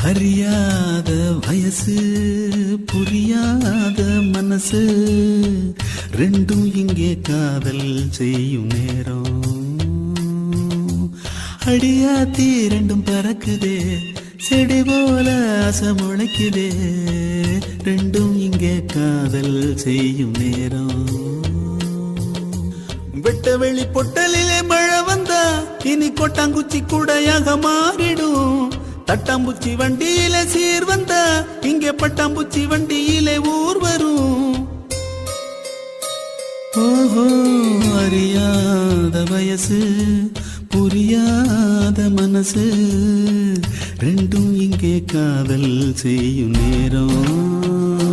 அறியாத வயசு புரியாத மனசு ரெண்டும் இங்கே காதல் செய்யும் நேரம். அடியாத்தி ரெண்டும் பறக்குதே செடி போல ஆசை முளைக்குதே ரெண்டும் இங்கே காதல் செய்யும் நேரம். வெட்ட வெளி பொட்டலிலே மழை வந்தா இனி கொட்டாங்குச்சி கூடையாக மாறிடும். தட்டாம்பூச்சி வண்டியில சீர் வந்தா இங்கே பட்டாம்பூச்சி வண்டியிலே ஊர் வரும். ஓஹோ அறியாத வயசு புரியாத மனசு ரெண்டும் இங்கே காதல் செய்யும் நேரம்.